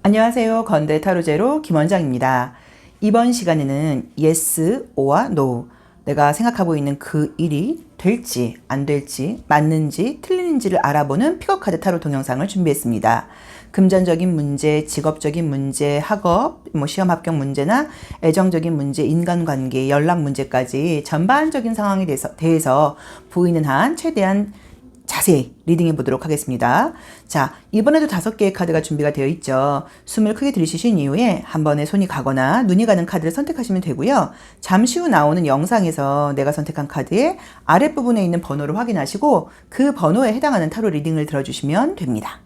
안녕하세요. 건대 타로제로 김원장입니다. 이번 시간에는 yes, or와 no. 내가 생각하고 있는 그 일이 될지 안 될지 맞는지 틀리는지를 알아보는 픽업 카드 타로 동영상을 준비했습니다. 금전적인 문제, 직업적인 문제, 학업, 시험 합격 문제나 애정적인 문제, 인간관계, 연락 문제까지 전반적인 상황에 대해서 보이는 한 최대한 자세히 리딩해 보도록 하겠습니다. 자, 이번에도 5개의 카드가 준비가 되어 있죠. 숨을 크게 들이쉬신 이후에 한 번에 손이 가거나 눈이 가는 카드를 선택하시면 되고요. 잠시 후 나오는 영상에서 내가 선택한 카드의 아랫부분에 있는 번호를 확인하시고 그 번호에 해당하는 타로 리딩을 들어주시면 됩니다.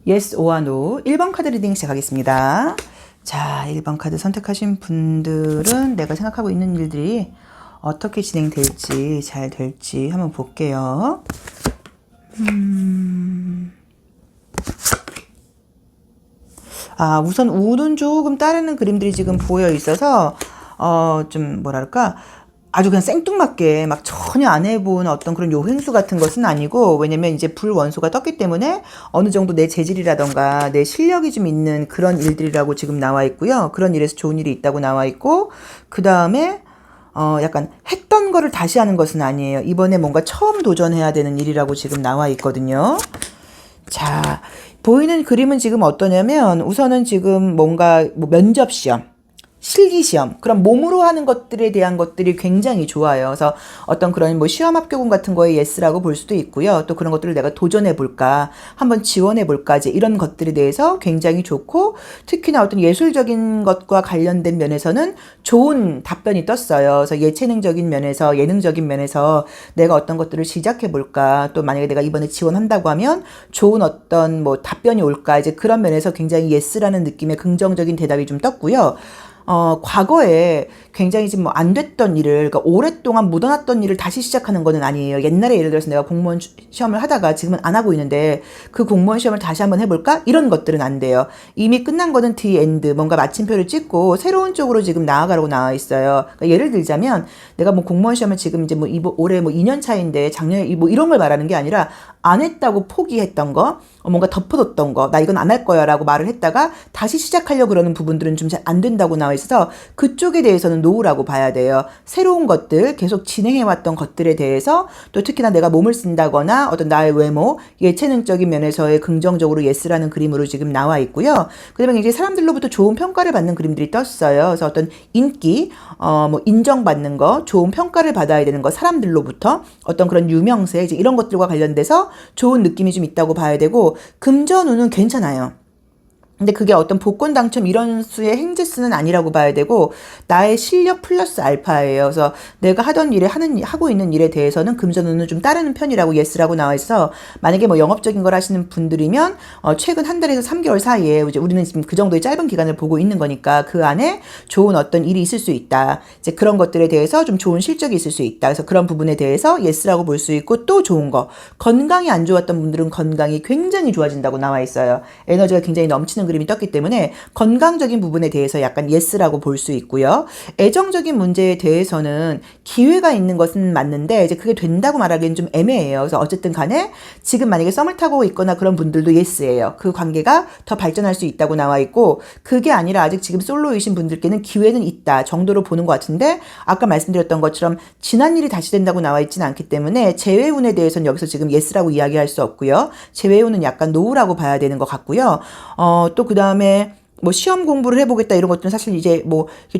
Yes or No 1번 카드 리딩 시작하겠습니다. 자, 1번 카드 선택하신 분들은 내가 생각하고 있는 일들이 어떻게 진행될지 잘 될지 한번 볼게요. 우선 운은 조금 따르는 그림들이 지금 보여 있어서 좀 뭐랄까 아주 그냥 생뚱맞게 막 전혀 안 해본 어떤 그런 요행수 같은 것은 아니고, 왜냐면 이제 불원수가 떴기 때문에 어느 정도 내 재질이라던가 내 실력이 좀 있는 그런 일들이라고 지금 나와 있고요. 그런 일에서 좋은 일이 있다고 나와 있고, 그 다음에 약간 했던 거를 다시 하는 것은 아니에요. 이번에 뭔가 처음 도전해야 되는 일이라고 지금 나와 있거든요. 자, 보이는 그림은 지금 어떠냐면 우선은 지금 뭔가 면접시험, 실기시험, 그런 몸으로 하는 것들에 대한 것들이 굉장히 좋아요. 그래서 어떤 그런 시험 합격운 같은 거에 예스라고 볼 수도 있고요. 또 그런 것들을 내가 도전해볼까, 한번 지원해볼까, 이제 이런 것들에 대해서 굉장히 좋고, 특히나 어떤 예술적인 것과 관련된 면에서는 좋은 답변이 떴어요. 그래서 예체능적인 면에서, 예능적인 면에서 내가 어떤 것들을 시작해볼까, 또 만약에 내가 이번에 지원한다고 하면 좋은 어떤 답변이 올까, 이제 그런 면에서 굉장히 예스라는 느낌의 긍정적인 대답이 좀 떴고요. 과거에 굉장히 지금 안 됐던 일을, 그러니까 오랫동안 묻어놨던 일을 다시 시작하는 거는 아니에요. 옛날에 예를 들어서 내가 공무원 시험을 하다가 지금은 안 하고 있는데 그 공무원 시험을 다시 한번 해볼까? 이런 것들은 안 돼요. 이미 끝난 거는 the end, 뭔가 마침표를 찍고 새로운 쪽으로 지금 나아가라고 나와 있어요. 그러니까 예를 들자면 내가 공무원 시험을 지금 이제 올해 2년 차인데 작년에 이런 걸 말하는 게 아니라 안 했다고 포기했던 거, 뭔가 덮어뒀던 거, 나 이건 안 할 거야 라고 말을 했다가 다시 시작하려고 그러는 부분들은 좀 잘 안 된다고 나와 있어서 그쪽에 대해서는 노우라고 봐야 돼요. 새로운 것들, 계속 진행해왔던 것들에 대해서, 또 특히나 내가 몸을 쓴다거나 어떤 나의 외모, 예체능적인 면에서의 긍정적으로 예스라는 그림으로 지금 나와 있고요. 그 다음에 이제 사람들로부터 좋은 평가를 받는 그림들이 떴어요. 그래서 어떤 인기, 인정받는 거, 좋은 평가를 받아야 되는 거, 사람들로부터 어떤 그런 유명세, 이제 이런 것들과 관련돼서 좋은 느낌이 좀 있다고 봐야 되고, 금전운은 괜찮아요. 근데 그게 어떤 복권 당첨 이런 수의 행지수는 아니라고 봐야 되고, 나의 실력 플러스 알파예요. 그래서 내가 하던 일에 하고 있는 일에 대해서는 금전운은 좀 따르는 편이라고 예스라고 나와 있어. 만약에 영업적인 걸 하시는 분들이면 최근 한 달에서 3개월 사이에, 이제 우리는 지금 그 정도의 짧은 기간을 보고 있는 거니까 그 안에 좋은 어떤 일이 있을 수 있다. 이제 그런 것들에 대해서 좀 좋은 실적이 있을 수 있다. 그래서 그런 부분에 대해서 예스라고 볼 수 있고, 또 좋은 거, 건강이 안 좋았던 분들은 건강이 굉장히 좋아진다고 나와 있어요. 에너지가 굉장히 넘치는 그림이 떴기 때문에 건강적인 부분에 대해서 약간 예스라고 볼 수 있고요. 애정적인 문제에 대해서는 기회가 있는 것은 맞는데 이제 그게 된다고 말하기는 좀 애매해요. 그래서 어쨌든 간에 지금 만약에 썸을 타고 있거나 그런 분들도 예스예요. 그 관계가 더 발전할 수 있다고 나와 있고, 그게 아니라 아직 지금 솔로이신 분들께는 기회는 있다 정도로 보는 것 같은데, 아까 말씀드렸던 것처럼 지난 일이 다시 된다고 나와 있지는 않기 때문에 재회운에 대해서는 여기서 지금 예스라고 이야기할 수 없고요. 재회운은 약간 노우라고 봐야 되는 것 같고요. 또 그 다음에 시험 공부를 해보겠다 이런 것들은 사실 이제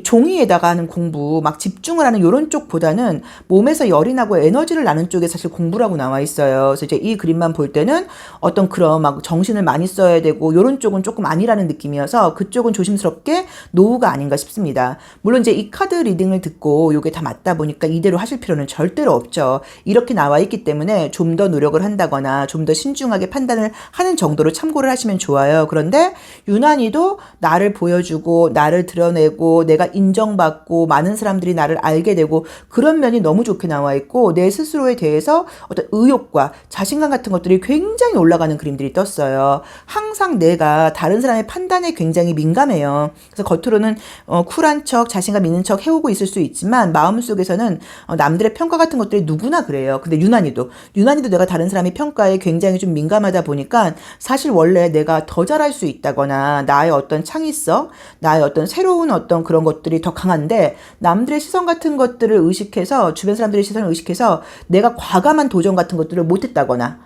종이에다가 하는 공부, 막 집중을 하는 이런 쪽보다는 몸에서 열이 나고 에너지를 나는 쪽에 사실 공부라고 나와 있어요. 그래서 이제 이 그림만 볼 때는 어떤 그런 막 정신을 많이 써야 되고 이런 쪽은 조금 아니라는 느낌이어서 그쪽은 조심스럽게 노후가 아닌가 싶습니다. 물론 이제 이 카드 리딩을 듣고 이게 다 맞다 보니까 이대로 하실 필요는 절대로 없죠. 이렇게 나와 있기 때문에 좀 더 노력을 한다거나 좀 더 신중하게 판단을 하는 정도로 참고를 하시면 좋아요. 그런데 유난히도 나를 보여주고 나를 드러내고 내가 인정받고 많은 사람들이 나를 알게 되고 그런 면이 너무 좋게 나와 있고 내 스스로에 대해서 어떤 의욕과 자신감 같은 것들이 굉장히 올라가는 그림들이 떴어요. 항상 내가 다른 사람의 판단에 굉장히 민감해요. 그래서 겉으로는 쿨한 척 자신감 있는 척 해오고 있을 수 있지만 마음속에서는 남들의 평가 같은 것들이 누구나 그래요. 근데 유난히도 내가 다른 사람의 평가에 굉장히 좀 민감하다 보니까 사실 원래 내가 더 잘할 수 있다거나 나의 어떤 창의성, 나의 어떤 새로운 어떤 그런 것들이 더 강한데 남들의 시선 같은 것들을 의식해서 주변 사람들의 시선을 의식해서 내가 과감한 도전 같은 것들을 못했다거나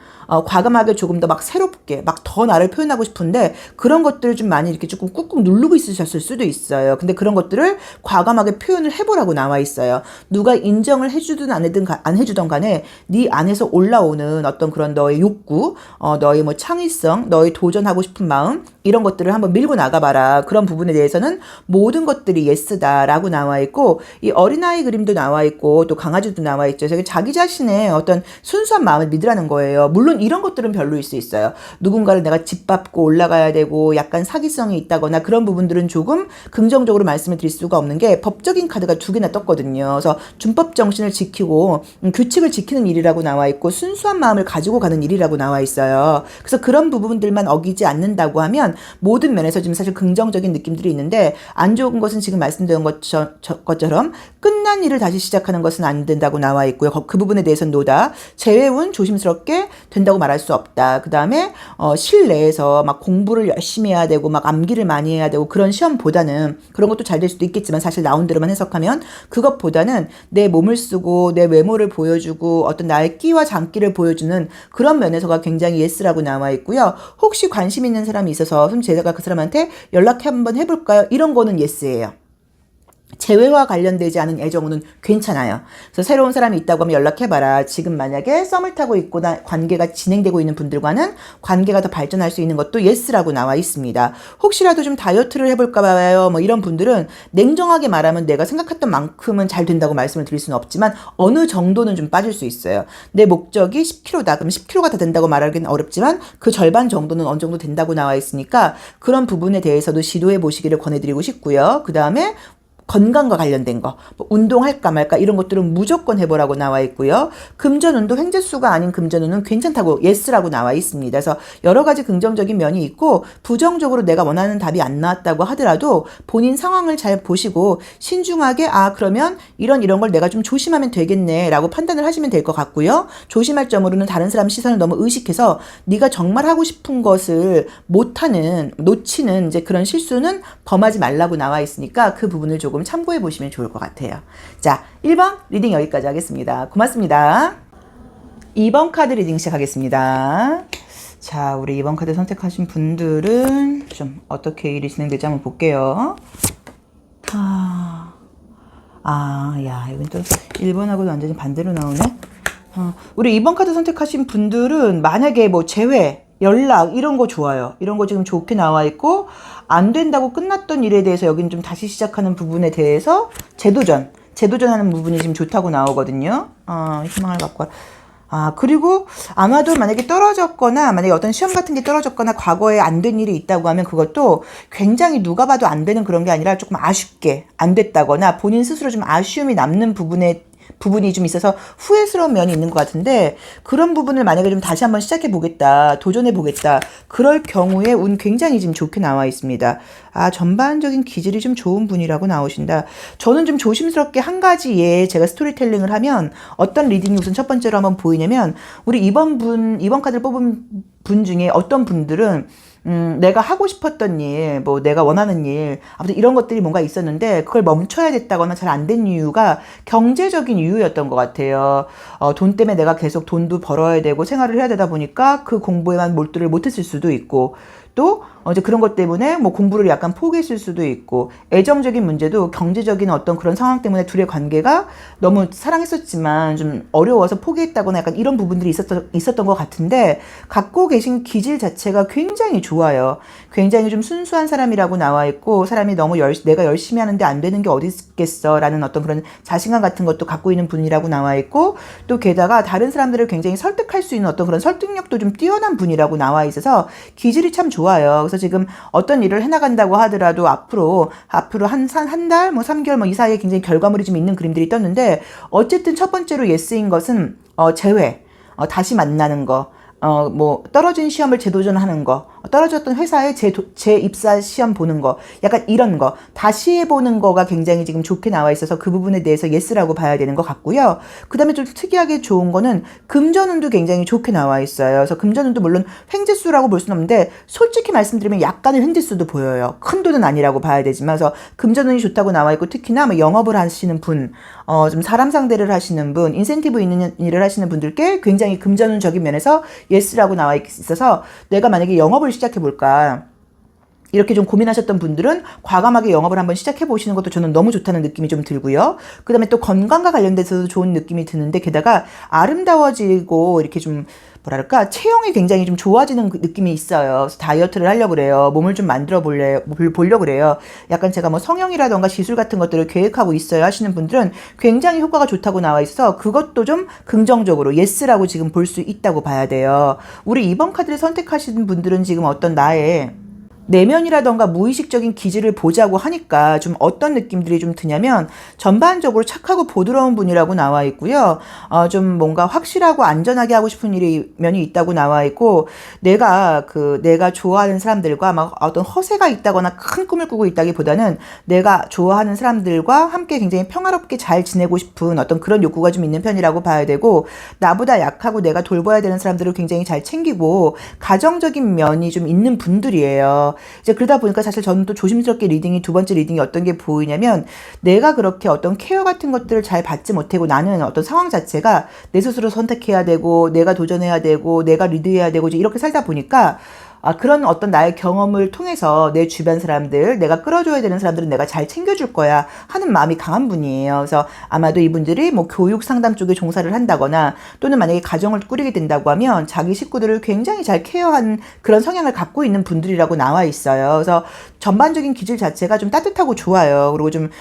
과감하게 조금 더 막 새롭게 막 더 나를 표현하고 싶은데 그런 것들을 좀 많이 이렇게 조금 꾹꾹 누르고 있으셨을 수도 있어요. 근데 그런 것들을 과감하게 표현을 해보라고 나와 있어요. 누가 인정을 해주든 안 해주든 간에 네 안에서 올라오는 어떤 그런 너의 욕구, 너의 뭐 창의성, 너의 도전하고 싶은 마음 이런 것들을 한번 밀고 나가봐라. 그런 부분에 대해서는 모든 것들이 예스다라고 나와 있고 이 어린아이 그림도 나와 있고 또 강아지도 나와 있죠. 그래서 자기 자신의 어떤 순수한 마음을 믿으라는 거예요. 물론 이런 것들은 별로일 수 있어요. 누군가를 내가 짓밟고 올라가야 되고 약간 사기성이 있다거나 그런 부분들은 조금 긍정적으로 말씀을 드릴 수가 없는 게 법적인 카드가 2개나 떴거든요. 그래서 준법 정신을 지키고 규칙을 지키는 일이라고 나와 있고 순수한 마음을 가지고 가는 일이라고 나와 있어요. 그래서 그런 부분들만 어기지 않는다고 하면 모든 면에서 지금 사실 긍정적인 느낌들이 있는데 안 좋은 것은 지금 말씀드린 것처럼 끝난 일을 다시 시작하는 것은 안 된다고 나와 있고요. 그 부분에 대해서는 노다. 재회운 조심스럽게 된다고 말할 수 없다. 그 다음에 실내에서 막 공부를 열심히 해야 되고 막 암기를 많이 해야 되고 그런 시험보다는 그런 것도 잘 될 수도 있겠지만 사실 나온 대로만 해석하면 그것보다는 내 몸을 쓰고 내 외모를 보여주고 어떤 나의 끼와 장기를 보여주는 그런 면에서가 굉장히 예스라고 나와 있고요. 혹시 관심 있는 사람이 있어서 그럼 제가 그 사람한테 연락 한번 해볼까요? 이런 거는 예스예요. 재회와 관련되지 않은 애정은 괜찮아요. 그래서 새로운 사람이 있다고 하면 연락해봐라. 지금 만약에 썸을 타고 있거나 관계가 진행되고 있는 분들과는 관계가 더 발전할 수 있는 것도 예스라고 나와 있습니다. 혹시라도 좀 다이어트를 해볼까 봐요. 뭐 이런 분들은 냉정하게 말하면 내가 생각했던 만큼은 잘 된다고 말씀을 드릴 수는 없지만 어느 정도는 좀 빠질 수 있어요. 내 목적이 10kg다. 그럼 10kg가 다 된다고 말하기는 어렵지만 그 절반 정도는 어느 정도 된다고 나와 있으니까 그런 부분에 대해서도 시도해 보시기를 권해드리고 싶고요. 그 다음에 건강과 관련된 거, 뭐 운동할까 말까 이런 것들은 무조건 해보라고 나와 있고요. 금전운도 횡재수가 아닌 금전운은 괜찮다고 예스라고 나와 있습니다. 그래서 여러 가지 긍정적인 면이 있고 부정적으로 내가 원하는 답이 안 나왔다고 하더라도 본인 상황을 잘 보시고 신중하게 그러면 이런 걸 내가 좀 조심하면 되겠네 라고 판단을 하시면 될 것 같고요. 조심할 점으로는 다른 사람 시선을 너무 의식해서 네가 정말 하고 싶은 것을 못하는 놓치는 이제 그런 실수는 범하지 말라고 나와 있으니까 그 부분을 조금 참고해 보시면 좋을 것 같아요. 자, 1번 리딩 여기까지 하겠습니다. 고맙습니다. 2번 카드 리딩 시작하겠습니다. 자, 우리 2번 카드 선택하신 분들은 좀 어떻게 일이 진행될지 한번 볼게요. 야, 이건 또 1번하고도 완전히 반대로 나오네. 우리 2번 카드 선택하신 분들은 만약에 뭐 재회, 연락 이런 거 좋아요. 이런 거 지금 좋게 나와 있고 안 된다고 끝났던 일에 대해서 여기는 좀 다시 시작하는 부분에 대해서 재도전하는 부분이 지금 좋다고 나오거든요. 희망을 갖고 그리고 아마도 만약에 만약에 어떤 시험 같은 게 떨어졌거나 과거에 안 된 일이 있다고 하면 그것도 굉장히 누가 봐도 안 되는 그런 게 아니라 조금 아쉽게 안 됐다거나 본인 스스로 좀 아쉬움이 남는 부분이 좀 있어서 후회스러운 면이 있는 것 같은데 그런 부분을 만약에 좀 다시 한번 시작해 보겠다, 도전해 보겠다 그럴 경우에 운 굉장히 지금 좋게 나와 있습니다. 전반적인 기질이 좀 좋은 분이라고 나오신다. 저는 좀 조심스럽게 한 가지에 제가 스토리텔링을 하면 어떤 리딩이 우선 첫 번째로 한번 보이냐면 우리 2번 카드를 뽑은 분 중에 어떤 분들은 내가 하고 싶었던 일, 뭐 내가 원하는 일, 아무튼 이런 것들이 뭔가 있었는데 그걸 멈춰야 됐다거나 잘 안 된 이유가 경제적인 이유였던 것 같아요. 돈 때문에 내가 계속 돈도 벌어야 되고 생활을 해야 되다 보니까 그 공부에만 몰두를 못했을 수도 있고 또 이제 그런 것 때문에 뭐 공부를 약간 포기했을 수도 있고 애정적인 문제도 경제적인 어떤 그런 상황 때문에 둘의 관계가 너무 사랑했었지만 좀 어려워서 포기했다거나 약간 이런 부분들이 있었던 것 같은데 갖고 계신 기질 자체가 굉장히 좋아요. 굉장히 좀 순수한 사람이라고 나와 있고 사람이 너무 내가 열심히 하는데 안 되는 게 어디 있겠어 라는 어떤 그런 자신감 같은 것도 갖고 있는 분이라고 나와 있고 또 게다가 다른 사람들을 굉장히 설득할 수 있는 어떤 그런 설득력도 좀 뛰어난 분이라고 나와 있어서 기질이 참 좋아요. 그래서 지금 어떤 일을 해나간다고 하더라도 앞으로 한 달, 뭐 3개월 뭐 이 사이에 굉장히 결과물이 좀 있는 그림들이 떴는데, 어쨌든 첫 번째로 예스인 것은 재회, 다시 만나는 거, 뭐 떨어진 시험을 재도전하는 거, 떨어졌던 회사에 재입사 시험 보는 거, 약간 이런 거 다시 해보는 거가 굉장히 지금 좋게 나와 있어서 그 부분에 대해서 예스라고 봐야 되는 것 같고요. 그 다음에 좀 특이하게 좋은 거는 금전운도 굉장히 좋게 나와 있어요. 그래서 금전운도 물론 횡재수라고 볼 수는 없는데, 솔직히 말씀드리면 약간의 횡재수도 보여요. 큰 돈은 아니라고 봐야 되지만, 그래서 금전운이 좋다고 나와 있고, 특히나 뭐 영업을 하시는 분, 좀 사람 상대를 하시는 분, 인센티브 있는 일을 하시는 분들께 굉장히 금전운적인 면에서 예스라고 나와 있어서, 내가 만약에 영업을 시작해볼까 이렇게 좀 고민하셨던 분들은 과감하게 영업을 한번 시작해 보시는 것도 저는 너무 좋다는 느낌이 좀 들고요. 그 다음에 또 건강과 관련돼서도 좋은 느낌이 드는데, 게다가 아름다워지고 이렇게 좀 뭐랄까 체형이 굉장히 좀 좋아지는 그 느낌이 있어요. 그래서 다이어트를 하려고 그래요. 몸을 좀 만들어 보려고 그래요. 약간 제가 뭐 성형이라던가 시술 같은 것들을 계획하고 있어요 하시는 분들은 굉장히 효과가 좋다고 나와 있어 그것도 좀 긍정적으로 예스라고 지금 볼 수 있다고 봐야 돼요. 우리 2번 카드를 선택하시는 분들은 지금 어떤 나의 내면이라던가 무의식적인 기질을 보자고 하니까 좀 어떤 느낌들이 좀 드냐면, 전반적으로 착하고 보드러운 분이라고 나와 있고요. 좀 뭔가 확실하고 안전하게 하고 싶은 면이 있다고 나와 있고, 내가 좋아하는 사람들과 막 어떤 허세가 있다거나 큰 꿈을 꾸고 있다기보다는 내가 좋아하는 사람들과 함께 굉장히 평화롭게 잘 지내고 싶은 어떤 그런 욕구가 좀 있는 편이라고 봐야 되고, 나보다 약하고 내가 돌봐야 되는 사람들을 굉장히 잘 챙기고 가정적인 면이 좀 있는 분들이에요. 이제 그러다 보니까 사실 저는 또 조심스럽게 두 번째 리딩이 어떤 게 보이냐면, 내가 그렇게 어떤 케어 같은 것들을 잘 받지 못하고, 나는 어떤 상황 자체가 내 스스로 선택해야 되고, 내가 도전해야 되고, 내가 리드해야 되고, 이제 이렇게 살다 보니까 그런 어떤 나의 경험을 통해서 내 주변 사람들, 내가 끌어줘야 되는 사람들은 내가 잘 챙겨줄 거야 하는 마음이 강한 분이에요. 그래서 아마도 이분들이 뭐 교육 상담 쪽에 종사를 한다거나, 또는 만약에 가정을 꾸리게 된다고 하면 자기 식구들을 굉장히 잘 케어한 그런 성향을 갖고 있는 분들이라고 나와 있어요. 그래서 전반적인 기질 자체가 좀 따뜻하고 좋아요. 그리고 좀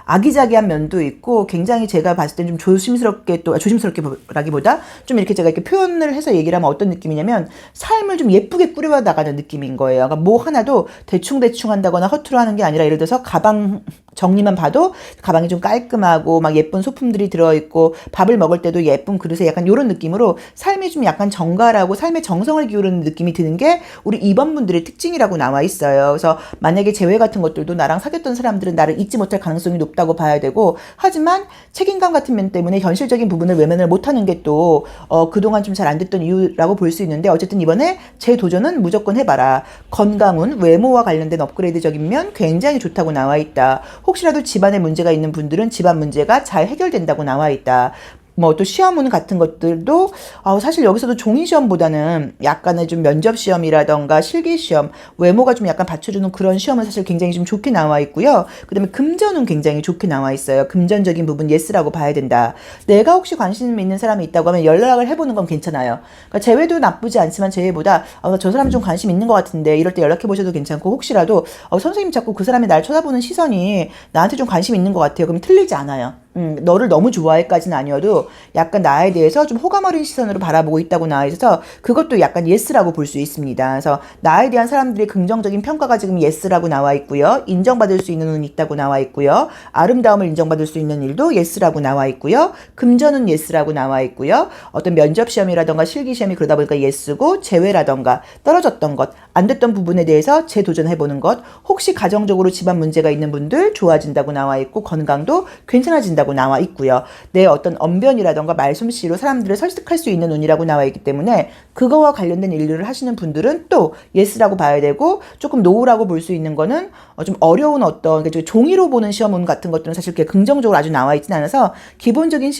아기자기한 면도 있고, 굉장히 제가 봤을 땐 좀 조심스럽게라기보다 좀 이렇게 제가 이렇게 표현을 해서 얘기를 하면 어떤 느낌이냐면, 삶을 좀 예쁘게 꾸려 나가는 느낌인 거예요. 그러니까 뭐 하나도 대충 한다거나 허투루 하는 게 아니라, 예를 들어서 가방 정리만 봐도 가방이 좀 깔끔하고 막 예쁜 소품들이 들어있고, 밥을 먹을 때도 예쁜 그릇에 약간 이런 느낌으로 삶이 좀 약간 정갈하고 삶의 정성을 기울이는 느낌이 드는 게 우리 2번 분들의 특징이라고 나와 있어요. 그래서 만약에 재회 같은 것들도 나랑 사귀었던 사람들은 나를 잊지 못할 가능성이 높다고 봐야 되고, 하지만 책임감 같은 면 때문에 현실적인 부분을 외면을 못하는 게 또 그동안 좀 잘 안 됐던 이유라고 볼 수 있는데, 어쨌든 이번에 재도전은 무조건 해봐라. 건강운, 외모와 관련된 업그레이드적인 면 굉장히 좋다고 나와 있다. 혹시라도 집안에 문제가 있는 분들은 집안 문제가 잘 해결된다고 나와 있다. 뭐 또 시험문 같은 것들도 사실 여기서도 종이 시험보다는 약간의 좀 면접 시험이라던가 실기 시험, 외모가 좀 약간 받쳐주는 그런 시험은 사실 굉장히 좀 좋게 나와 있고요. 그다음에 금전은 굉장히 좋게 나와 있어요. 금전적인 부분 예스라고 봐야 된다. 내가 혹시 관심 있는 사람이 있다고 하면 연락을 해보는 건 괜찮아요. 그러니까 재회도 나쁘지 않지만, 재회보다 저 사람이 좀 관심 있는 것 같은데 이럴 때 연락해 보셔도 괜찮고, 혹시라도 선생님 자꾸 그 사람이 날 쳐다보는 시선이 나한테 좀 관심 있는 것 같아요. 그럼 틀리지 않아요. 너를 너무 좋아해까지는 아니어도 약간 나에 대해서 좀 호감 어린 시선으로 바라보고 있다고 나와 있어서 그것도 약간 예스라고 볼 수 있습니다. 그래서 나에 대한 사람들의 긍정적인 평가가 지금 예스라고 나와 있고요. 인정받을 수 있는 운이 있다고 나와 있고요. 아름다움을 인정받을 수 있는 일도 예스라고 나와 있고요. 금전은 예스라고 나와 있고요. 어떤 면접 시험이라던가 실기 시험이 그러다 보니까 예스고, 재회라던가 떨어졌던 것, 안 됐던 부분에 대해서 재도전해보는 것, 혹시 가정적으로 집안 문제가 있는 분들 좋아진다고 나와 있고, 건강도 괜찮아진다고 나와 있고요. 내 어떤 언변이라던가 말솜씨로 사람들을 설득할 수 있는 운이라고 나와 있기 때문에, 그거와 관련된 일들을 하시는 분들은 또 예스라고 봐야 되고, 조금 노우라고 볼 수 있는 거는 좀 어려운 어떤 종이로 보는 시험운 같은 것들은 사실 그렇게 긍정적으로 아주 나와 있진 않아서, 기본적인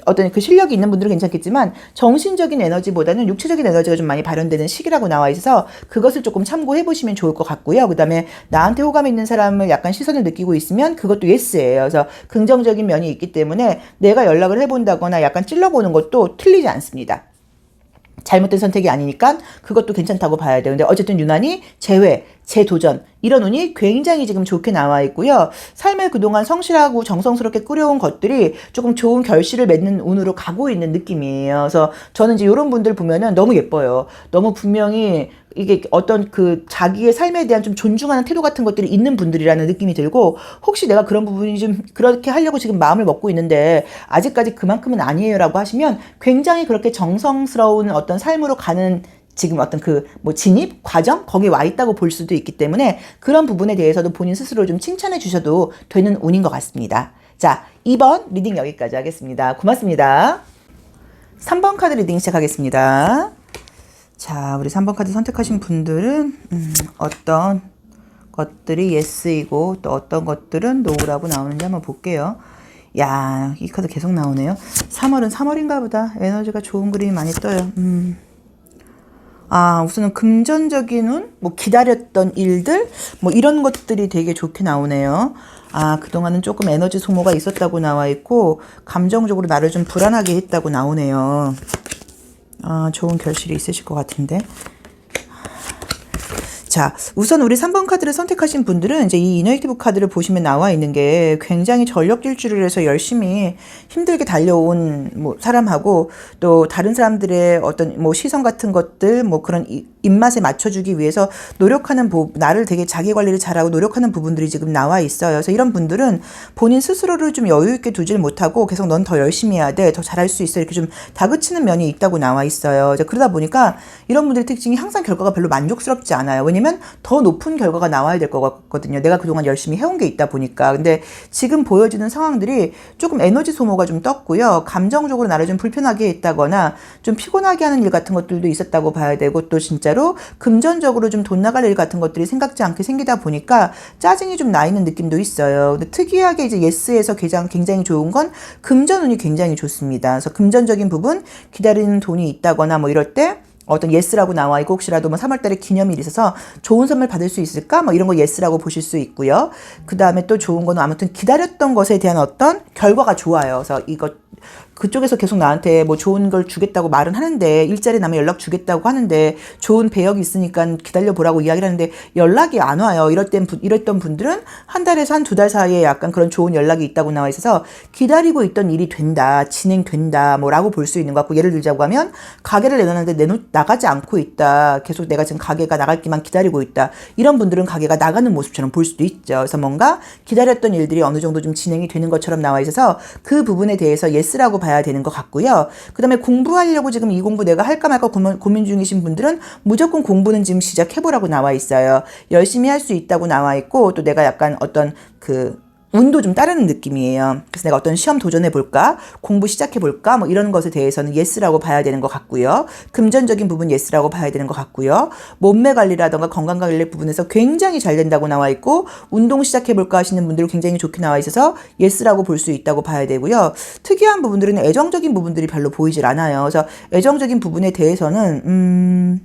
어떤 그 실력이 있는 분들은 괜찮겠지만 정신적인 에너지보다는 육체적인 에너지가 좀 많이 발현되는 시기라고 나와 있어서 그것을 조금 참고해 보시면 좋을 것 같고요. 그 다음에 나한테 호감 있는 사람을 약간 시선을 느끼고 있으면 그것도 예스예요. 그래서 긍정적인 면이 있기 때문에 내가 연락을 해본다거나 약간 찔러보는 것도 틀리지 않습니다. 잘못된 선택이 아니니까 그것도 괜찮다고 봐야 돼요. 근데 어쨌든 유난히 재회, 재도전 이런 운이 굉장히 지금 좋게 나와 있고요. 삶을 그동안 성실하고 정성스럽게 꾸려온 것들이 조금 좋은 결실을 맺는 운으로 가고 있는 느낌이에요. 그래서 저는 이제 이런 분들 보면은 너무 예뻐요. 너무 분명히 이게 어떤 그 자기의 삶에 대한 좀 존중하는 태도 같은 것들이 있는 분들이라는 느낌이 들고, 혹시 내가 그런 부분이 좀 그렇게 하려고 지금 마음을 먹고 있는데 아직까지 그만큼은 아니에요라고 하시면 굉장히 그렇게 정성스러운 어떤 삶으로 가는 지금 어떤 그 뭐 진입 과정 거기에 와 있다고 볼 수도 있기 때문에 그런 부분에 대해서도 본인 스스로 좀 칭찬해 주셔도 되는 운인 것 같습니다. 자, 2번 리딩 여기까지 하겠습니다. 고맙습니다. 3번 카드 리딩 시작하겠습니다. 자, 우리 3번 카드 선택하신 분들은 어떤 것들이 예스이고 또 어떤 것들은 노라고 나오는지 한번 볼게요. 야, 이 카드 계속 나오네요. 3월은 3월인가 보다. 에너지가 좋은 그림이 많이 떠요. 우선은 금전적인 운, 뭐 기다렸던 일들, 뭐 이런 것들이 되게 좋게 나오네요. 그동안은 조금 에너지 소모가 있었다고 나와 있고, 감정적으로 나를 좀 불안하게 했다고 나오네요. 좋은 결실이 있으실 것 같은데. 자, 우선 우리 3번 카드를 선택하신 분들은 이제 이 이너액티브 카드를 보시면 나와 있는 게 굉장히 전력 질주를 해서 열심히 힘들게 달려온 뭐 사람하고, 또 다른 사람들의 어떤 뭐 시선 같은 것들, 뭐 그런 입맛에 맞춰주기 위해서 노력하는 나를 되게 자기 관리를 잘하고 노력하는 부분들이 지금 나와 있어요. 그래서 이런 분들은 본인 스스로를 좀 여유 있게 두질 못하고 계속 넌 더 열심히 해야 돼, 더 잘할 수 있어, 이렇게 좀 다그치는 면이 있다고 나와 있어요. 이제 그러다 보니까 이런 분들의 특징이 항상 결과가 별로 만족스럽지 않아요. 왜냐면 더 높은 결과가 나와야 될 것 같거든요. 내가 그동안 열심히 해온 게 있다 보니까. 근데 지금 보여지는 상황들이 조금 에너지 소모가 좀 떴고요. 감정적으로 나를 좀 불편하게 했다거나 좀 피곤하게 하는 일 같은 것들도 있었다고 봐야 되고, 또 진짜로 금전적으로 좀 돈 나갈 일 같은 것들이 생각지 않게 생기다 보니까 짜증이 좀 나 있는 느낌도 있어요. 근데 특이하게 이제 예스에서 굉장히 좋은 건 금전운이 굉장히 좋습니다. 그래서 금전적인 부분, 기다리는 돈이 있다거나 뭐 이럴 때 어떤 예스라고 나와 있고, 혹시라도 뭐 3월달에 기념일이 있어서 좋은 선물 받을 수 있을까? 뭐 이런 거 예스라고 보실 수 있고요. 그 다음에 또 좋은 거는 아무튼 기다렸던 것에 대한 어떤 결과가 좋아요. 그래서 그쪽에서 계속 나한테 뭐 좋은 걸 주겠다고 말은 하는데, 일자리 나면 연락 주겠다고 하는데, 좋은 배역이 있으니까 기다려보라고 이야기를 하는데 연락이 안 와요. 이랬던 분들은 한 달에서 한 2달 사이에 약간 그런 좋은 연락이 있다고 나와 있어서 기다리고 있던 일이 된다, 진행된다, 뭐라고 볼 수 있는 것 같고, 예를 들자고 하면 가게를 내놨는데 나가지 않고 있다. 계속 내가 지금 가게가 나갈 기만 기다리고 있다. 이런 분들은 가게가 나가는 모습처럼 볼 수도 있죠. 그래서 뭔가 기다렸던 일들이 어느 정도 좀 진행이 되는 것처럼 나와 있어서 그 부분에 대해서 예스라고 봐야 되는 것 같고요. 그 다음에 공부하려고 지금 이 공부 내가 할까 말까 고민 중이신 분들은 무조건 공부는 지금 시작해보라고 나와 있어요. 열심히 할 수 있다고 나와 있고, 또 내가 약간 어떤 운도 좀 따르는 느낌이에요. 그래서 내가 어떤 시험 도전해볼까, 공부 시작해볼까, 뭐 이런 것에 대해서는 예스라고 봐야 되는 것 같고요. 금전적인 부분 예스라고 봐야 되는 것 같고요. 몸매 관리라던가 건강 관리 부분에서 굉장히 잘 된다고 나와 있고, 운동 시작해볼까 하시는 분들은 굉장히 좋게 나와 있어서 예스라고 볼 수 있다고 봐야 되고요. 특이한 부분들은 애정적인 부분들이 별로 보이질 않아요. 그래서 애정적인 부분에 대해서는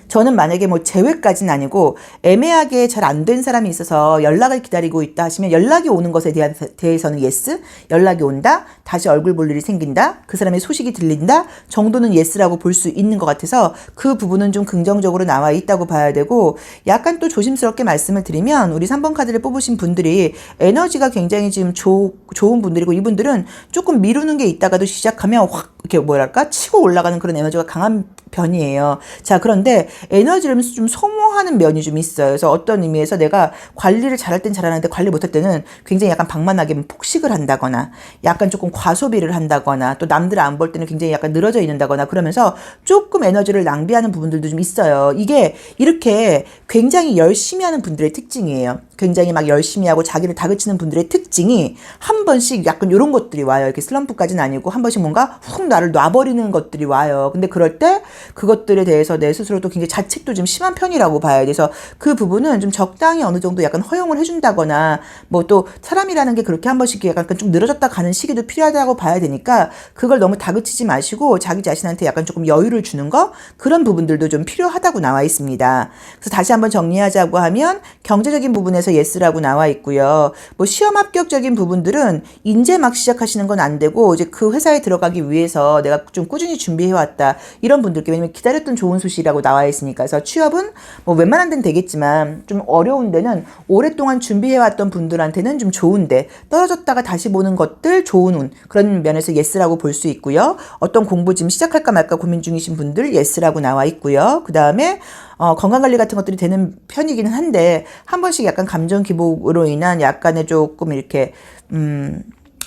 저는 만약에 뭐 재회까지는 아니고 애매하게 잘 안 된 사람이 있어서 연락을 기다리고 있다 하시면, 연락이 오는 것에 대해서는 예스, 연락이 온다, 다시 얼굴 볼 일이 생긴다, 그 사람의 소식이 들린다 정도는 예스라고 볼 수 있는 것 같아서 그 부분은 좀 긍정적으로 나와 있다고 봐야 되고, 약간 또 조심스럽게 말씀을 드리면 우리 3번 카드를 뽑으신 분들이 에너지가 굉장히 지금 좋은 분들이고, 이분들은 조금 미루는 게 있다가도 시작하면 확 이렇게 뭐랄까 치고 올라가는 그런 에너지가 강한 편이에요. 자, 그런데 에너지를 좀 소모하는 면이 좀 있어요. 그래서 어떤 의미에서 내가 관리를 잘할 땐 잘하는데 관리 못할 때는 굉장히 약간 방만하게 폭식을 한다거나, 약간 조금 과소비를 한다거나, 또 남들 안 볼 때는 굉장히 약간 늘어져 있는다거나, 그러면서 조금 에너지를 낭비하는 부분들도 좀 있어요. 이게 이렇게 굉장히 열심히 하는 분들의 특징이에요. 굉장히 막 열심히 하고 자기를 다그치는 분들의 특징이 한 번씩 약간 이런 것들이 와요. 이렇게 슬럼프까지는 아니고 한 번씩 뭔가 훅 나를 놔버리는 것들이 와요. 근데 그럴 때 그것들에 대해서 내 스스로도 굉장히 자책도 좀 심한 편이라고 봐야 돼서, 그 부분은 좀 적당히 어느 정도 약간 허용을 해준다거나, 뭐 또 사람이라는 게 그렇게 한 번씩 약간 좀 늘어졌다 가는 시기도 필요하다고 봐야 되니까, 그걸 너무 다그치지 마시고 자기 자신한테 약간 조금 여유를 주는 거, 그런 부분들도 좀 필요하다고 나와 있습니다. 그래서 다시 한번 정리하자고 하면, 경제적인 부분에서 면에서 예스라고 나와 있고요. 뭐 시험 합격적인 부분들은 이제 막 시작하시는 건 안 되고 이제 그 회사에 들어가기 위해서 내가 좀 꾸준히 준비해왔다 이런 분들께, 왜냐면 기다렸던 좋은 소식이라고 나와 있으니까. 그래서 취업은 뭐 웬만한 데는 되겠지만 좀 어려운 데는 오랫동안 준비해왔던 분들한테는 좀 좋은데, 떨어졌다가 다시 보는 것들 좋은 운, 그런 면에서 예스라고 볼 수 있고요. 어떤 공부 지금 시작할까 말까 고민 중이신 분들 예스라고 나와 있고요. 그 다음에 건강관리 같은 것들이 되는 편이기는 한데 한 번씩 약간 감정 기복으로 인한 약간의 조금 이렇게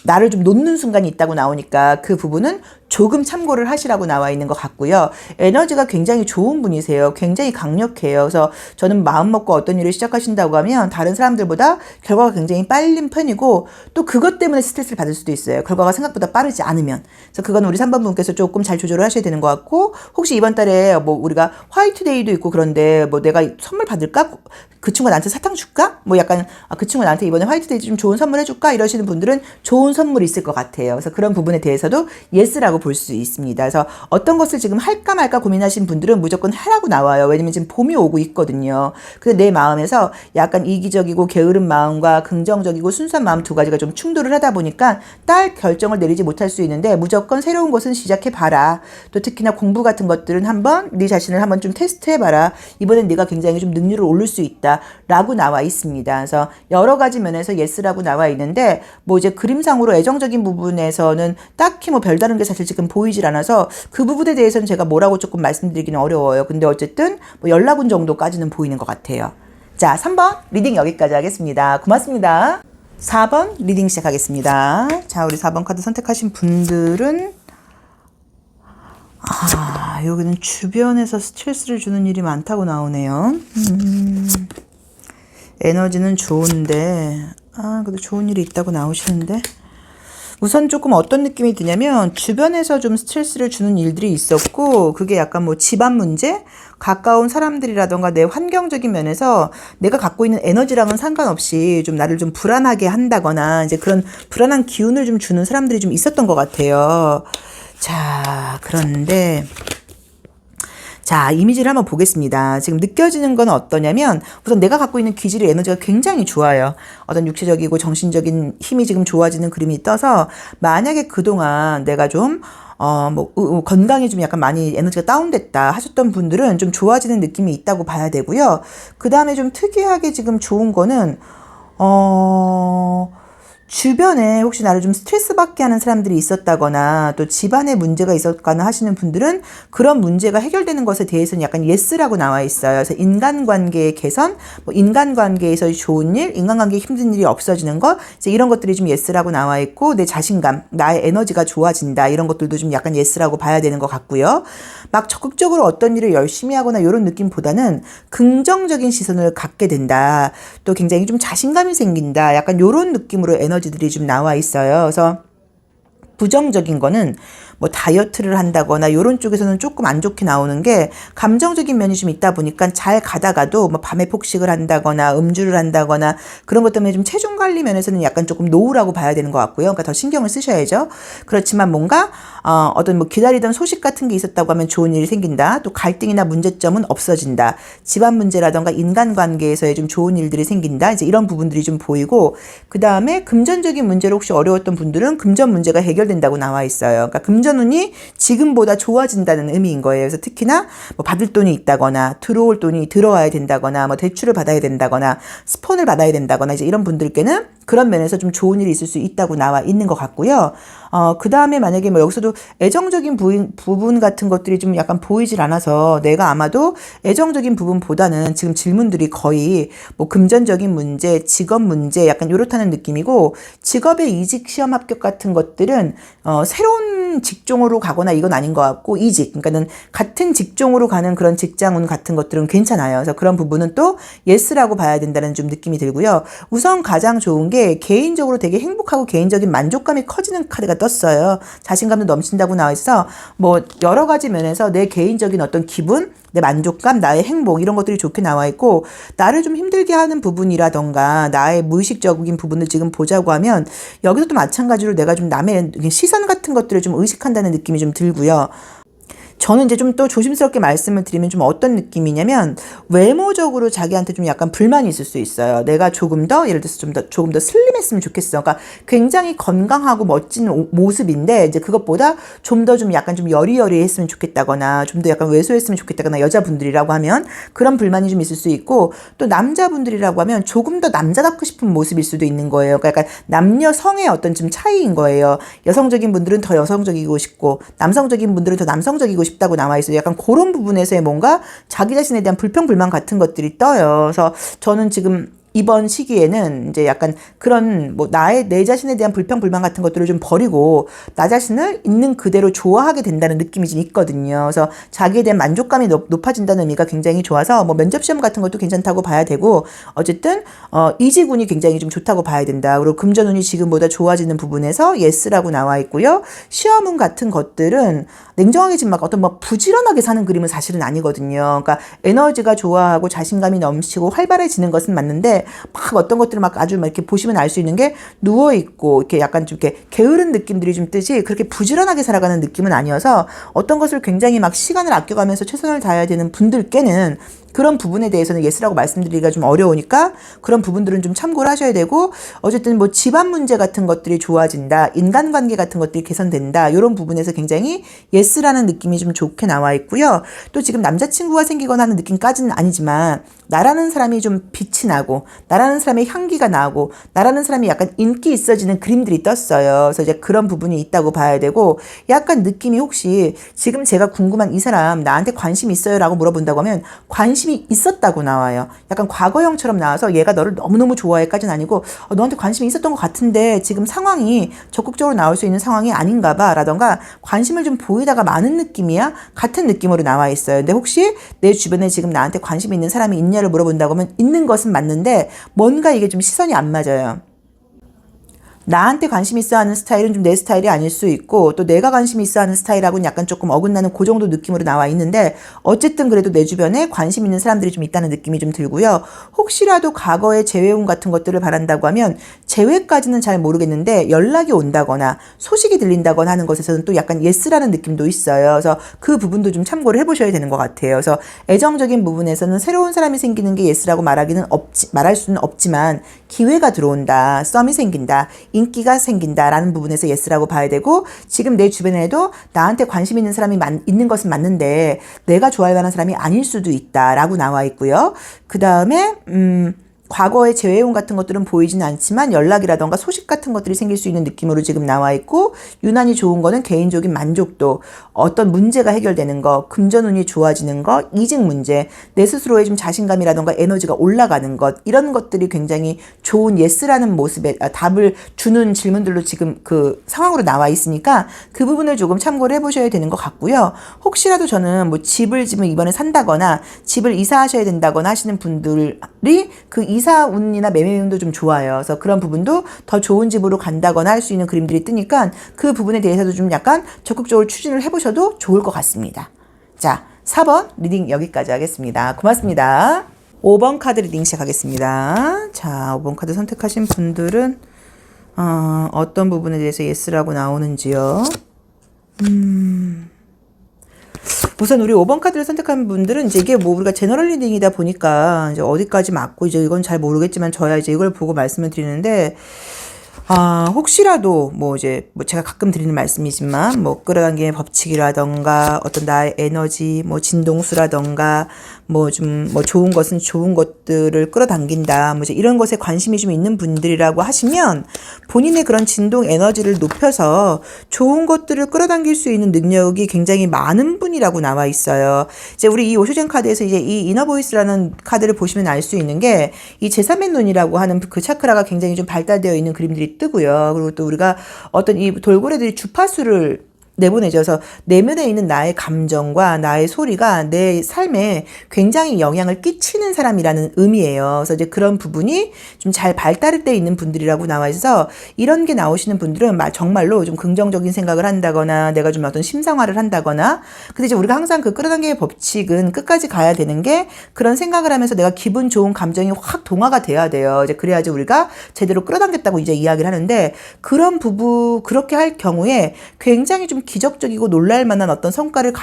나를 좀 놓는 순간이 있다고 나오니까 그 부분은 조금 참고를 하시라고 나와 있는 것 같고요. 에너지가 굉장히 좋은 분이세요. 굉장히 강력해요. 그래서 저는 마음 먹고 어떤 일을 시작하신다고 하면 다른 사람들보다 결과가 굉장히 빠른 편이고, 또 그것 때문에 스트레스를 받을 수도 있어요. 결과가 생각보다 빠르지 않으면. 그래서 그건 우리 3번 분께서 조금 잘 조절을 하셔야 되는 것 같고, 혹시 이번 달에 뭐 우리가 화이트데이도 있고 그런데 뭐 내가 선물 받을까? 그 친구가 나한테 사탕 줄까? 뭐 약간 그 친구가 나한테 이번에 화이트데이 좀 좋은 선물 해줄까? 이러시는 분들은 좋은 선물이 있을 것 같아요. 그래서 그런 부분에 대해서도 예스라고 볼 수 있습니다. 그래서 어떤 것을 지금 할까 말까 고민하신 분들은 무조건 하라고 나와요. 왜냐면 지금 봄이 오고 있거든요. 근데 내 마음에서 약간 이기적이고 게으른 마음과 긍정적이고 순수한 마음 두 가지가 좀 충돌을 하다 보니까 딸 결정을 내리지 못할 수 있는데, 무조건 새로운 것은 시작해봐라. 또 특히나 공부 같은 것들은 한번 네 자신을 한번 좀 테스트해봐라. 이번엔 네가 굉장히 좀 능률을 오를 수 있다 라고 나와 있습니다. 그래서 여러 가지 면에서 예스라고 나와 있는데, 뭐 이제 그림상으로 애정적인 부분에서는 딱히 뭐 별다른 게 사실 지금 보이질 않아서 그 부분에 대해서는 제가 뭐라고 조금 말씀드리기는 어려워요. 근데 어쨌든 뭐 연락운 정도까지는 보이는 것 같아요. 자, 3번 리딩 여기까지 하겠습니다. 고맙습니다. 4번 리딩 시작하겠습니다. 자, 우리 4번 카드 선택하신 분들은 여기는 주변에서 스트레스를 주는 일이 많다고 나오네요. 에너지는 좋은데 그래도 좋은 일이 있다고 나오시는데, 우선 조금 어떤 느낌이 드냐면 주변에서 좀 스트레스를 주는 일들이 있었고, 그게 약간 뭐 집안 문제, 가까운 사람들이라던가 내 환경적인 면에서 내가 갖고 있는 에너지랑은 상관없이 좀 나를 좀 불안하게 한다거나 이제 그런 불안한 기운을 좀 주는 사람들이 좀 있었던 것 같아요. 자, 그런데 자, 이미지를 한번 보겠습니다. 지금 느껴지는 건 어떠냐면, 우선 내가 갖고 있는 기질의 에너지가 굉장히 좋아요. 어떤 육체적이고 정신적인 힘이 지금 좋아지는 그림이 떠서, 만약에 그동안 내가 좀 건강이 좀 약간 많이 에너지가 다운됐다 하셨던 분들은 좀 좋아지는 느낌이 있다고 봐야 되고요. 그 다음에 좀 특이하게 지금 좋은 거는, 주변에 혹시 나를 좀 스트레스 받게 하는 사람들이 있었다거나 또 집안에 문제가 있었거나 하시는 분들은 그런 문제가 해결되는 것에 대해서는 약간 예스라고 나와 있어요. 그래서 인간관계의 개선, 뭐 인간관계에서 좋은 일, 인간관계에 힘든 일이 없어지는 것, 이제 이런 것들이 좀 예스라고 나와 있고, 내 자신감, 나의 에너지가 좋아진다, 이런 것들도 좀 약간 예스라고 봐야 되는 것 같고요. 막 적극적으로 어떤 일을 열심히 하거나 이런 느낌보다는 긍정적인 시선을 갖게 된다. 또 굉장히 좀 자신감이 생긴다. 약간 이런 느낌으로 에너지들이 좀 나와 있어요. 그래서 부정적인 거는 뭐 다이어트를 한다거나 이런 쪽에서는 조금 안 좋게 나오는 게, 감정적인 면이 좀 있다 보니까 잘 가다가도 뭐 밤에 폭식을 한다거나 음주를 한다거나 그런 것 때문에 좀 체중 관리 면에서는 약간 조금 노후라고 봐야 되는 것 같고요. 그러니까 더 신경을 쓰셔야죠. 그렇지만 뭔가 어떤 뭐 기다리던 소식 같은 게 있었다고 하면 좋은 일이 생긴다. 또 갈등이나 문제점은 없어진다. 집안 문제라던가 인간관계에서의 좀 좋은 일들이 생긴다. 이제 이런 부분들이 좀 보이고, 그 다음에 금전적인 문제로 혹시 어려웠던 분들은 금전 문제가 해결된다고 나와 있어요. 그러니까 금전운이 지금보다 좋아진다는 의미인 거예요. 그래서 특히나 뭐 받을 돈이 있다거나 들어올 돈이 들어와야 된다거나 뭐 대출을 받아야 된다거나 스폰을 받아야 된다거나 이제 이런 분들께는 그런 면에서 좀 좋은 일이 있을 수 있다고 나와 있는 것 같고요. 그 다음에 만약에 뭐 여기서도 애정적인 부분 같은 것들이 좀 약간 보이질 않아서, 내가 아마도 애정적인 부분보다는 지금 질문들이 거의 뭐 금전적인 문제, 직업 문제 약간 요렇다는 느낌이고, 직업의 이직 시험 합격 같은 것들은 새로운 직종으로 가거나 이건 아닌 것 같고, 이직, 그러니까는 같은 직종으로 가는 그런 직장운 같은 것들은 괜찮아요. 그래서 그런 부분은 또 예스라고 봐야 된다는 좀 느낌이 들고요. 우선 가장 좋은 게 개인적으로 되게 행복하고 개인적인 만족감이 커지는 카드가 떴어요. 자신감도 넘친다고 나와 있어 뭐 여러 가지 면에서 내 개인적인 어떤 기분, 내 만족감, 나의 행복 이런 것들이 좋게 나와 있고, 나를 좀 힘들게 하는 부분이라던가 나의 무의식적인 부분을 지금 보자고 하면 여기서도 마찬가지로 내가 좀 남의 시선 같은 것들을 좀 의식한다는 느낌이 좀 들고요. 저는 이제 좀 또 조심스럽게 말씀을 드리면 좀 어떤 느낌이냐면 외모적으로 자기한테 좀 약간 불만이 있을 수 있어요. 내가 조금 더 예를 들어서 조금 더 슬림했으면 좋겠어. 그러니까 굉장히 건강하고 멋진 모습인데 이제 그것보다 좀 더 좀 약간 좀 여리여리했으면 좋겠다거나 좀 더 약간 왜소했으면 좋겠다거나 여자분들이라고 하면 그런 불만이 좀 있을 수 있고 또 남자분들이라고 하면 조금 더 남자답고 싶은 모습일 수도 있는 거예요. 그러니까 약간 남녀 성의 어떤 좀 차이인 거예요. 여성적인 분들은 더 여성적이고 싶고 남성적인 분들은 더 남성적이고 싶다고 나와 있어요. 약간 그런 부분에서의 뭔가 자기 자신에 대한 불평, 불만 같은 것들이 떠요. 그래서 저는 지금 이번 시기에는 이제 약간 그런 뭐 내 자신에 대한 불평, 불만 같은 것들을 좀 버리고 나 자신을 있는 그대로 좋아하게 된다는 느낌이 좀 있거든요. 그래서 자기에 대한 만족감이 높아진다는 의미가 굉장히 좋아서 뭐 면접 시험 같은 것도 괜찮다고 봐야 되고 어쨌든 이지군이 굉장히 좀 좋다고 봐야 된다. 그리고 금전운이 지금보다 좋아지는 부분에서 예스라고 나와 있고요. 시험운 같은 것들은 냉정하게 지금 막 어떤 뭐 부지런하게 사는 그림은 사실은 아니거든요. 그러니까 에너지가 좋아하고 자신감이 넘치고 활발해지는 것은 맞는데 막 어떤 것들을 막 아주 막 이렇게 보시면 알 수 있는 게 누워 있고 이렇게 약간 좀 이렇게 게으른 느낌들이 좀 뜨지 그렇게 부지런하게 살아가는 느낌은 아니어서 어떤 것을 굉장히 막 시간을 아껴가면서 최선을 다해야 되는 분들께는 그런 부분에 대해서는 예스라고 말씀드리기가 좀 어려우니까 그런 부분들은 좀 참고를 하셔야 되고 어쨌든 뭐 집안 문제 같은 것들이 좋아진다. 인간관계 같은 것들이 개선된다. 이런 부분에서 굉장히 예스라는 느낌이 좀 좋게 나와 있고요. 또 지금 남자친구가 생기거나 하는 느낌까지는 아니지만 나라는 사람이 좀 빛이 나고 나라는 사람의 향기가 나고 나라는 사람이 약간 인기 있어지는 그림들이 떴어요. 그래서 이제 그런 부분이 있다고 봐야 되고 약간 느낌이 혹시 지금 제가 궁금한 이 사람 나한테 관심 있어요? 라고 물어본다고 하면 관심이 있었다고 나와요. 약간 과거형처럼 나와서 얘가 너를 너무너무 좋아해까지는 아니고 너한테 관심이 있었던 것 같은데 지금 상황이 적극적으로 나올 수 있는 상황이 아닌가 봐 라던가 관심을 좀 보이다가 많은 느낌이야? 같은 느낌으로 나와 있어요. 근데 혹시 내 주변에 지금 나한테 관심 있는 사람이 있냐를 물어본다고 하면 있는 것은 맞는데 뭔가 이게 좀 시선이 안 맞아요. 나한테 관심 있어 하는 스타일은 좀 내 스타일이 아닐 수 있고 또 내가 관심 있어 하는 스타일하고는 약간 조금 어긋나는 그 정도 느낌으로 나와 있는데 어쨌든 그래도 내 주변에 관심 있는 사람들이 좀 있다는 느낌이 좀 들고요. 혹시라도 과거의 재회운 같은 것들을 바란다고 하면 재회까지는 잘 모르겠는데 연락이 온다거나 소식이 들린다거나 하는 것에서는 또 약간 예스라는 느낌도 있어요. 그래서 그 부분도 좀 참고를 해보셔야 되는 것 같아요. 그래서 애정적인 부분에서는 새로운 사람이 생기는 게 예스라고 말할 수는 없지만 기회가 들어온다. 썸이 생긴다. 인기가 생긴다라는 부분에서 예스라고 봐야 되고 지금 내 주변에도 나한테 관심 있는 사람이 있는 것은 맞는데 내가 좋아할 만한 사람이 아닐 수도 있다라고 나와 있고요. 그 다음에 과거의 재회운 같은 것들은 보이진 않지만 연락이라던가 소식 같은 것들이 생길 수 있는 느낌으로 지금 나와 있고 유난히 좋은 거는 개인적인 만족도, 어떤 문제가 해결되는 거, 금전운이 좋아지는 거, 이직 문제, 내 스스로의 좀 자신감이라던가 에너지가 올라가는 것 이런 것들이 굉장히 좋은 예스라는 모습에 답을 주는 질문들로 지금 그 상황으로 나와 있으니까 그 부분을 조금 참고를 해보셔야 되는 것 같고요. 혹시라도 저는 뭐 집을 지금 이번에 산다거나 집을 이사하셔야 된다거나 하시는 분들이 그 이사운이나 매매운도 좀 좋아요. 그래서 그런 부분도 더 좋은 집으로 간다거나 할 수 있는 그림들이 뜨니까 그 부분에 대해서도 좀 약간 적극적으로 추진을 해보셔도 좋을 것 같습니다. 자, 4번 리딩 여기까지 하겠습니다. 고맙습니다. 5번 카드 리딩 시작하겠습니다. 자, 5번 카드 선택하신 분들은 어떤 부분에 대해서 예스라고 나오는지요. 우선 우리 5번 카드를 선택한 분들은 이제 이게 뭐 우리가 제너럴 리딩이다 보니까 이제 어디까지 맞고 이제 이건 잘 모르겠지만 저야 이제 이걸 보고 말씀을 드리는데 혹시라도 뭐 이제 뭐 제가 가끔 드리는 말씀이지만 뭐 끌어당김의 법칙이라던가 어떤 나의 에너지 뭐 진동수라던가 뭐 좀 뭐 좋은 것은 좋은 것들을 끌어당긴다 뭐 이제 이런 것에 관심이 좀 있는 분들이라고 하시면 본인의 그런 진동 에너지를 높여서 좋은 것들을 끌어당길 수 있는 능력이 굉장히 많은 분이라고 나와 있어요. 이제 우리 이 오쇼젠 카드에서 이제 이 이너보이스라는 카드를 보시면 알 수 있는 게 이 제3의 눈이라고 하는 그 차크라가 굉장히 좀 발달되어 있는 그림들이 뜨고요. 그리고 또 우리가 어떤 이 돌고래들이 주파수를 내보내죠. 그래서 내면에 있는 나의 감정과 나의 소리가 내 삶에 굉장히 영향을 끼치는 사람이라는 의미예요. 그래서 이제 그런 부분이 좀 잘 발달돼 있는 분들이라고 나와 있어서 이런 게 나오시는 분들은 정말로 좀 긍정적인 생각을 한다거나 내가 좀 어떤 심상화를 한다거나 근데 이제 우리가 항상 그 끌어당기의 법칙은 끝까지 가야 되는 게 그런 생각을 하면서 내가 기분 좋은 감정이 확 동화가 돼야 돼요. 이제 그래야지 우리가 제대로 끌어당겼다고 이제 이야기를 하는데 그런 그렇게 할 경우에 굉장히 좀 기적적이고 놀랄 만한 어떤 성과를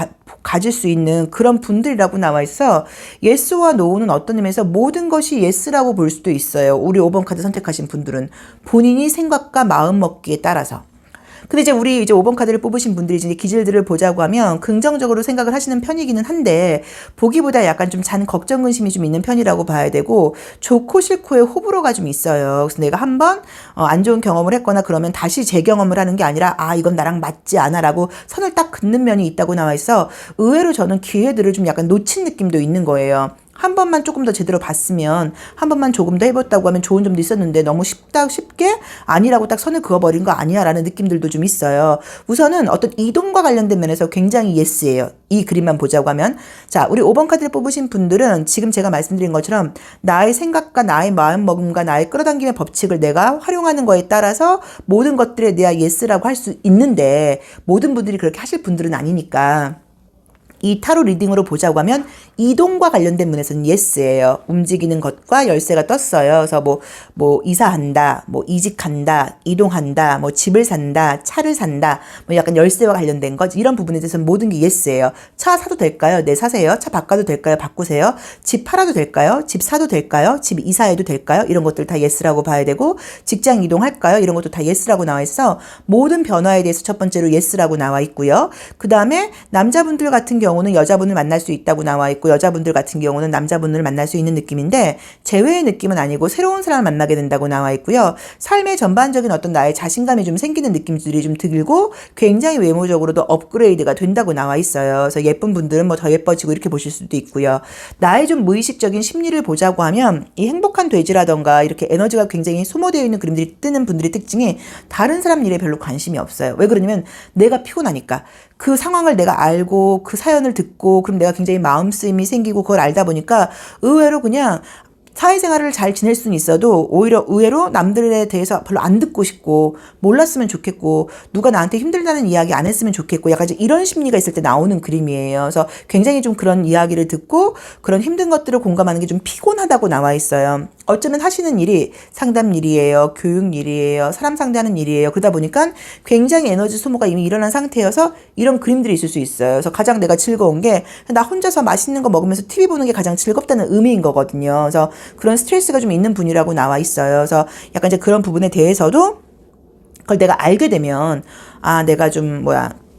가질 수 있는 그런 분들이라고 나와 있어. 예스와 노는 어떤 의미에서 모든 것이 예스라고 볼 수도 있어요. 우리 5번 카드 선택하신 분들은 본인이 생각과 마음 먹기에 따라서. 근데 우리 5번 카드를 뽑으신 분들이 이제 기질들을 보자고 하면 긍정적으로 생각을 하시는 편이기는 한데 보기보다 약간 좀 걱정 근심이 좀 있는 편이라고 봐야 되고, 좋고 싫고의 호불호가 좀 있어요. 그래서 내가 한번 안 좋은 경험을 했거나 그러면 다시 재경험을 하는 게 아니라 이건 나랑 맞지 않아라고 선을 딱 긋는 면이 있다고 나와 있어. 의외로 저는 기회들을 좀 약간 놓친 느낌도 있는 거예요. 한 번만 조금 더 제대로 봤으면, 한 번만 조금 더 해봤다고 하면 좋은 점도 있었는데 너무 쉽게 아니라고 딱 선을 그어버린 거 아니야 라는 느낌들도 좀 있어요. 우선은 어떤 이동과 관련된 면에서 굉장히 예스예요. 이 그림만 보자고 하면, 자, 우리 5번 카드를 뽑으신 분들은 지금 제가 말씀드린 것처럼 나의 생각과 나의 마음먹음과 나의 끌어당김의 법칙을 내가 활용하는 거에 따라서 모든 것들에 내가 예스라고 할 수 있는데, 모든 분들이 그렇게 하실 분들은 아니니까 이 타로 리딩으로 보자고 하면 이동과 관련된 면에서는 예스예요. 움직이는 것과 열쇠가 떴어요. 그래서 뭐 이사한다, 뭐 이직한다, 이동한다, 뭐 집을 산다, 차를 산다, 뭐 약간 열쇠와 관련된 것, 이런 부분에 대해서는 모든 게 예스예요. 차 사도 될까요? 네, 사세요. 차 바꿔도 될까요? 바꾸세요. 집 팔아도 될까요? 집 사도 될까요? 집 이사해도 될까요? 이런 것들 다 예스라고 봐야 되고, 직장 이동할까요? 이런 것도 다 예스라고 나와 있어. 모든 변화에 대해서 첫 번째로 예스라고 나와 있고요. 그 다음에 남자분들 같은 경우는 여자분을 만날 수 있다고 나와 있고, 여자분들 같은 경우는 남자분을 만날 수 있는 느낌인데 제외의 느낌은 아니고 새로운 사람을 만나게 된다고 나와 있고요. 삶의 전반적인 어떤 나의 자신감이 좀 생기는 느낌들이 좀 들고 굉장히 외모적으로도 업그레이드가 된다고 나와 있어요. 그래서 예쁜 분들은 뭐 더 예뻐지고 이렇게 보실 수도 있고요. 나의 좀 무의식적인 심리를 보자고 하면 이 행복한 돼지라던가 이렇게 에너지가 굉장히 소모되어 있는 그림들이 뜨는 분들의 특징이 다른 사람 일에 별로 관심이 없어요. 왜 그러냐면 내가 피곤하니까. 그 상황을 내가 알고 그 사연을 듣고 그럼 내가 굉장히 마음 쓰임이 생기고 그걸 알다 보니까 의외로 그냥 사회생활을 잘 지낼 수는 있어도 오히려 의외로 남들에 대해서 별로 안 듣고 싶고 몰랐으면 좋겠고 누가 나한테 힘들다는 이야기 안 했으면 좋겠고 약간 이런 심리가 있을 때 나오는 그림이에요. 그래서 굉장히 좀 그런 이야기를 듣고 그런 힘든 것들을 공감하는 게 좀 피곤하다고 나와 있어요. 어쩌면 하시는 일이 상담 일이에요. 교육 일이에요. 사람 상대하는 일이에요. 그러다 보니까 굉장히 에너지 소모가 이미 일어난 상태여서 이런 그림들이 있을 수 있어요. 그래서 가장 내가 즐거운 게 나 혼자서 맛있는 거 먹으면서 TV 보는 게 가장 즐겁다는 의미인 거거든요. 그래서 그런 스트레스가 좀 있는 분이라고 나와 있어요. 그래서 약간 그런 부분에 대해서도 그걸 내가 알게 되면 내가 좀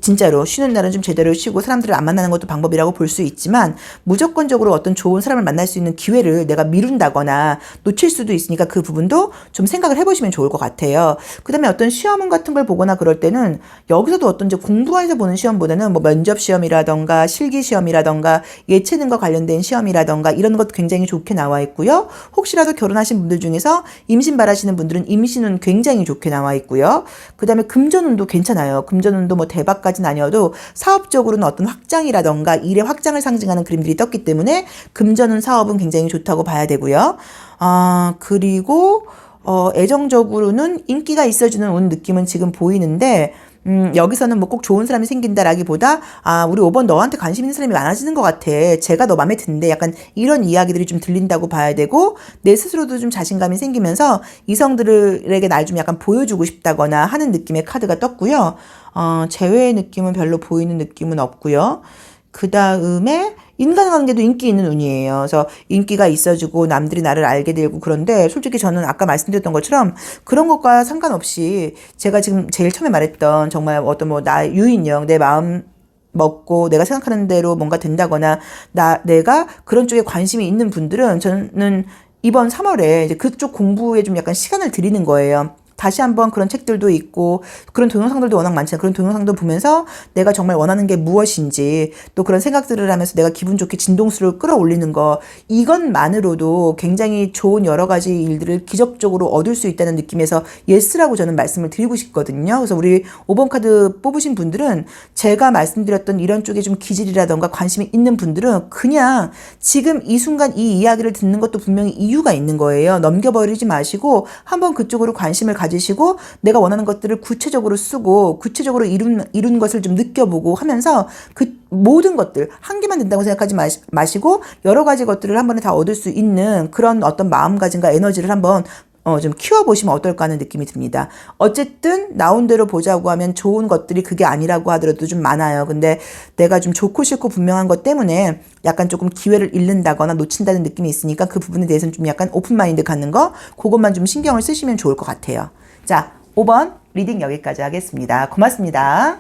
진짜로 쉬는 날은 좀 제대로 쉬고 사람들을 안 만나는 것도 방법이라고 볼 수 있지만 무조건적으로 어떤 좋은 사람을 만날 수 있는 기회를 내가 미룬다거나 놓칠 수도 있으니까 그 부분도 좀 생각을 해보시면 좋을 것 같아요. 그 다음에 어떤 시험원 같은 걸 보거나 그럴 때는 여기서도 어떤 공부해서 보는 시험보다는 뭐 면접 시험이라던가 실기 시험이라던가 예체능과 관련된 시험이라던가 이런 것 굉장히 좋게 나와 있고요. 혹시라도 결혼하신 분들 중에서 임신 바라시는 분들은 임신운 굉장히 좋게 나와 있고요. 그 다음에 금전운도 괜찮아요. 금전운도 뭐 대박까지 아니어도 사업적으로는 어떤 확장이라던가 일의 확장을 상징하는 그림들이 떴기 때문에 금전운 사업은 굉장히 좋다고 봐야 되고요. 그리고 애정적으로는 인기가 있어지는 운 느낌은 지금 보이는데 여기서는 뭐 꼭 좋은 사람이 생긴다라기보다 우리 5번 너한테 관심 있는 사람이 많아지는 것 같아. 제가 너 맘에 드는데 약간 이런 이야기들이 좀 들린다고 봐야 되고 내 스스로도 좀 자신감이 생기면서 이성들에게 날 좀 약간 보여주고 싶다거나 하는 느낌의 카드가 떴고요. 제외의 느낌은 별로 보이는 느낌은 없고요. 그 다음에 인간관계도 인기 있는 운이에요. 그래서 인기가 있어지고 남들이 나를 알게 되고 그런데 솔직히 저는 아까 말씀드렸던 것처럼 그런 것과 상관없이 제가 지금 제일 처음에 말했던 정말 어떤 나의 유인형, 내 마음 먹고 내가 생각하는 대로 뭔가 된다거나 내가 그런 쪽에 관심이 있는 분들은 저는 이번 3월에 이제 그쪽 공부에 좀 약간 시간을 들이는 거예요. 다시 한번 그런 책들도 있고 그런 동영상들도 워낙 많잖아요. 그런 동영상도 보면서 내가 정말 원하는 게 무엇인지 또 그런 생각들을 하면서 내가 기분 좋게 진동수를 끌어올리는 거 이것만으로도 굉장히 좋은 여러 가지 일들을 기적적으로 얻을 수 있다는 느낌에서 예스라고 저는 말씀을 드리고 싶거든요. 그래서 우리 5번 카드 뽑으신 분들은 제가 말씀드렸던 이런 쪽에 좀 기질이라던가 관심이 있는 분들은 그냥 지금 이 순간 이 이야기를 듣는 것도 분명히 이유가 있는 거예요. 넘겨버리지 마시고 한번 그쪽으로 관심을 가지시고 내가 원하는 것들을 구체적으로 쓰고 구체적으로 이룬 것을 좀 느껴보고 하면서 그 모든 것들 한 개만 된다고 생각하지 마시고 여러 가지 것들을 한 번에 다 얻을 수 있는 그런 어떤 마음가짐과 에너지를 한번 좀 키워보시면 어떨까 하는 느낌이 듭니다. 어쨌든 나온 대로 보자고 하면 좋은 것들이 그게 아니라고 하더라도 좀 많아요. 근데 내가 좀 좋고 싫고 분명한 것 때문에 약간 조금 기회를 잃는다거나 놓친다는 느낌이 있으니까 그 부분에 대해서는 좀 약간 오픈마인드 갖는 거, 그것만 좀 신경을 쓰시면 좋을 것 같아요. 자, 5번 리딩 여기까지 하겠습니다. 고맙습니다.